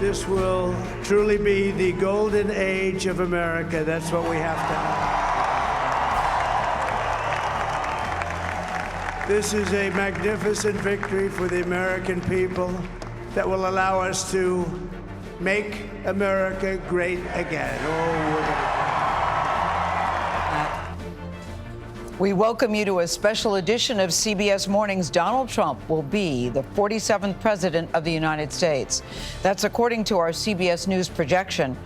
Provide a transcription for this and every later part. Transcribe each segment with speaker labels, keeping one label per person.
Speaker 1: This will truly be the golden age of America. That's what we have to have. This is a magnificent victory for the American people that will allow us to make America great again.
Speaker 2: We welcome you to a special edition of CBS Mornings. Donald Trump will be the 47th president of the United States. That's according to our CBS News projection.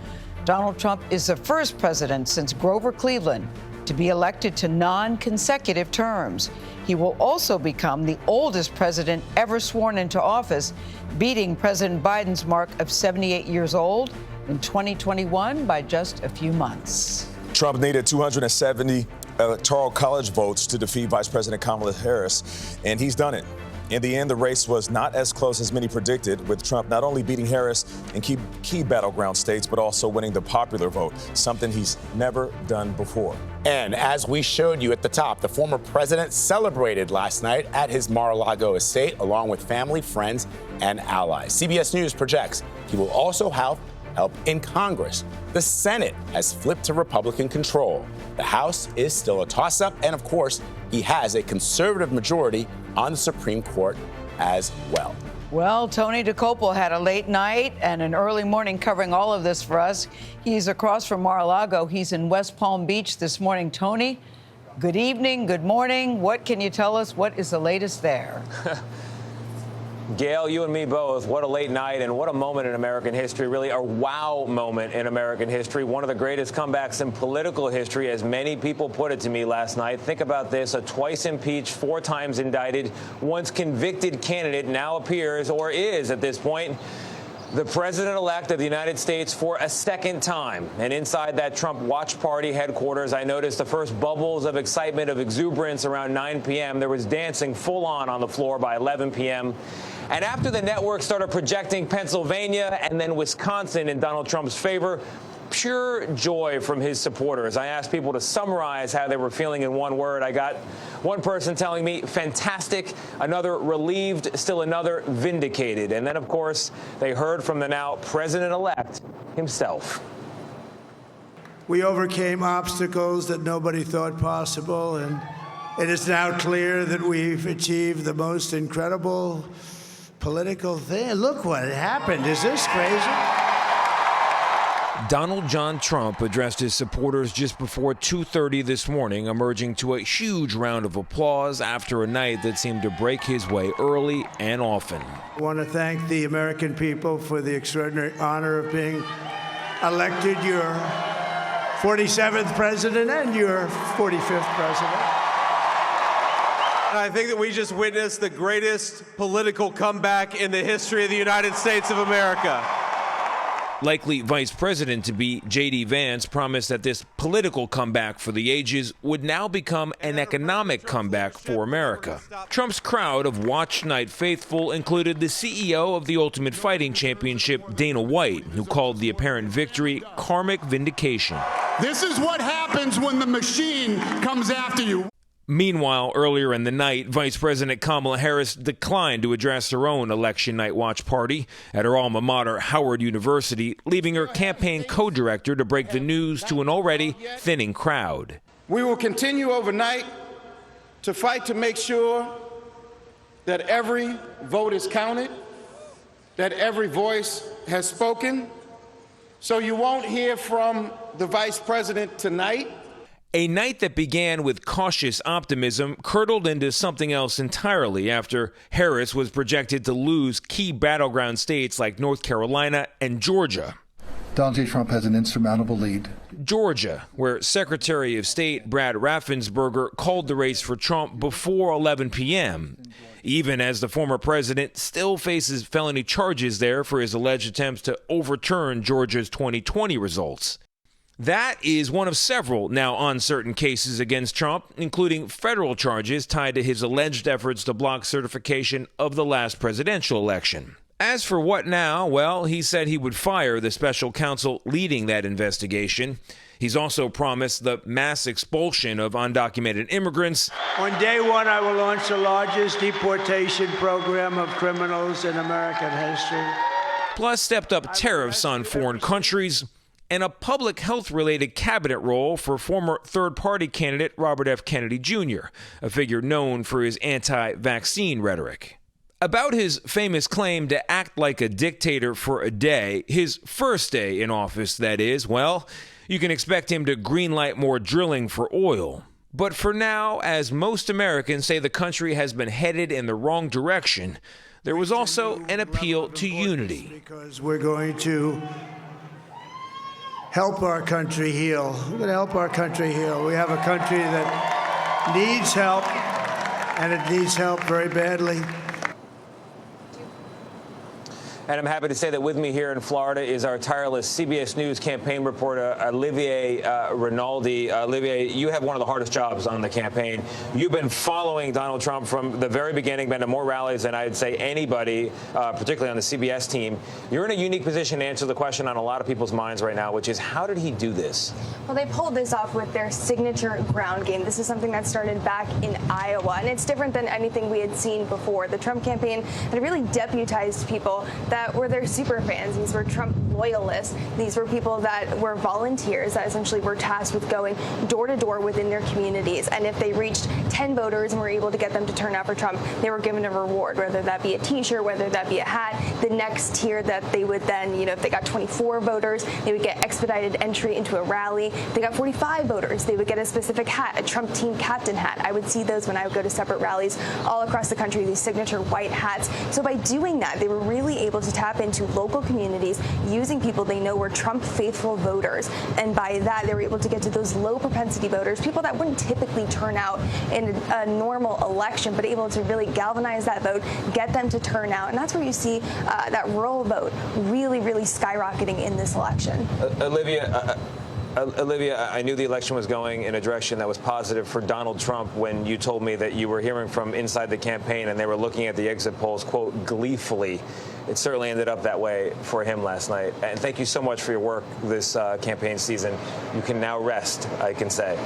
Speaker 2: Donald Trump is the first president since Grover Cleveland to be elected to non-consecutive terms. He will also become the oldest president ever sworn into office, beating President Biden's mark of 78 years old in 2021 by just a few months.
Speaker 3: Trump needed 270 electoral college votes to defeat Vice President Kamala Harris, and he's done it. In the end, the race was not as close as many predicted, with Trump not only beating Harris in key battleground states, but also winning the popular vote, something he's never done before.
Speaker 4: And as we showed you at the top, the former president celebrated last night at his Mar-a-Lago estate, along with family, friends, and allies. CBS News projects he will also have help in Congress. The Senate has flipped to Republican control. The House is still a toss-up, and of course, he has a conservative majority on the Supreme Court as well.
Speaker 2: Well, Tony Dokoupil had a late night and an early morning covering all of this for us. He's across from Mar-a-Lago. He's in West Palm Beach this morning. Tony, good evening, good morning. What can you tell us? What is the latest there?
Speaker 5: Gayle, you and me both. What a late night and what a moment in American history, really a wow moment in American history. One of the greatest comebacks in political history, as many people put it to me last night. Think about this. A twice impeached, 4 times indicted, once convicted candidate now appears, or is at this point, the president-elect of the United States for a second time. And inside that Trump watch party headquarters, I noticed the first bubbles of excitement, of exuberance around 9 p.m. There was dancing full on the floor by 11 p.m. And after the network started projecting Pennsylvania and then Wisconsin in Donald Trump's favor, pure joy from his supporters. I asked people to summarize how they were feeling in one word. I got one person telling me fantastic, another relieved, still another vindicated. And then, of course, they heard from the now president-elect himself.
Speaker 1: We overcame obstacles that nobody thought possible, and it is now clear that we've achieved the most incredible political thing. Look what happened. Is this crazy?
Speaker 6: Donald John Trump addressed his supporters just before 2:30 this morning, emerging to a huge round of applause after a night that seemed to break his way early and often.
Speaker 1: I want to thank the American people for the extraordinary honor of being elected your 47th president and your 45th president.
Speaker 7: I think that we just witnessed the greatest political comeback in the history of the United States of America.
Speaker 6: Likely Vice President to be J.D. Vance promised that this political comeback for the ages would now become an economic comeback for America. Trump's crowd of watch night faithful included the CEO of the Ultimate Fighting Championship, Dana White, who called the apparent victory karmic vindication.
Speaker 8: This is what happens when the machine comes after you.
Speaker 6: Meanwhile, earlier in the night, Vice President Kamala Harris declined to address her own election night watch party at her alma mater, Howard University, leaving her campaign co-director to break the news to an already thinning crowd.
Speaker 9: We will continue overnight to fight to make sure that every vote is counted, that every voice has spoken. So you won't hear from the Vice President tonight.
Speaker 6: A night that began with cautious optimism curdled into something else entirely after Harris was projected to lose key battleground states like North Carolina and Georgia.
Speaker 10: Donald J. Trump has an insurmountable lead.
Speaker 6: Georgia, where Secretary of State Brad Raffensperger called the race for Trump before 11 p.m., even as the former president still faces felony charges there for his alleged attempts to overturn Georgia's 2020 results. That is one of several now uncertain cases against Trump, including federal charges tied to his alleged efforts to block certification of the last presidential election. As for what now, well, he said he would fire the special counsel leading that investigation. He's also promised the mass expulsion of undocumented immigrants.
Speaker 1: On day one, I will launch the largest deportation program of criminals in American history.
Speaker 6: plus stepped up tariffs on foreign countries, and a public health-related cabinet role for former third-party candidate Robert F. Kennedy Jr., a figure known for his anti-vaccine rhetoric. About his famous claim to act like a dictator for a day, his first day in office, that is, well, you can expect him to greenlight more drilling for oil. But for now, as most Americans say the country has been headed in the wrong direction, there was also an appeal to unity.
Speaker 1: Because we're going to help our country heal. We're going to help our country heal. We have a country that needs help, and it needs help very badly.
Speaker 5: And I'm happy to say that with me here in Florida is our tireless CBS News campaign reporter, Olivia Rinaldi. Olivia, you have one of the hardest jobs on the campaign. You've been following Donald Trump from the very beginning, been to more rallies than I'd say anybody, particularly on the CBS team. You're in a unique position to answer the question on a lot of people's minds right now, which is, how did he do this?
Speaker 11: Well, they pulled this off with their signature ground game. This is something that started back in Iowa, and it's different than anything we had seen before. The Trump campaign had really deputized people that were their super fans. These were Trump loyalists. These were people that were volunteers that essentially were tasked with going door to door within their communities. And if they reached 10 voters and were able to get them to turn out for Trump, they were given a reward, whether that be a T-shirt, whether that be a hat. The next tier that they would then, if they got 24 voters, they would get expedited entry into a rally. If they got 45 voters, they would get a specific hat, a Trump team captain hat. I would see those when I would go to separate rallies all across the country, these signature white hats. So by doing that, they were really able to tap into local communities using people they know were Trump faithful voters. And by that, they were able to get to those low propensity voters, people that wouldn't typically turn out in a normal election, but able to really galvanize that vote, get them to turn out. And that's where you see that rural vote really, really skyrocketing in this election.
Speaker 5: Olivia, I knew the election was going in a direction that was positive for Donald Trump when you told me that you were hearing from inside the campaign and they were looking at the exit polls, quote, gleefully. It certainly ended up that way for him last night. And thank you so much for your work this campaign season. You can now rest, I can say.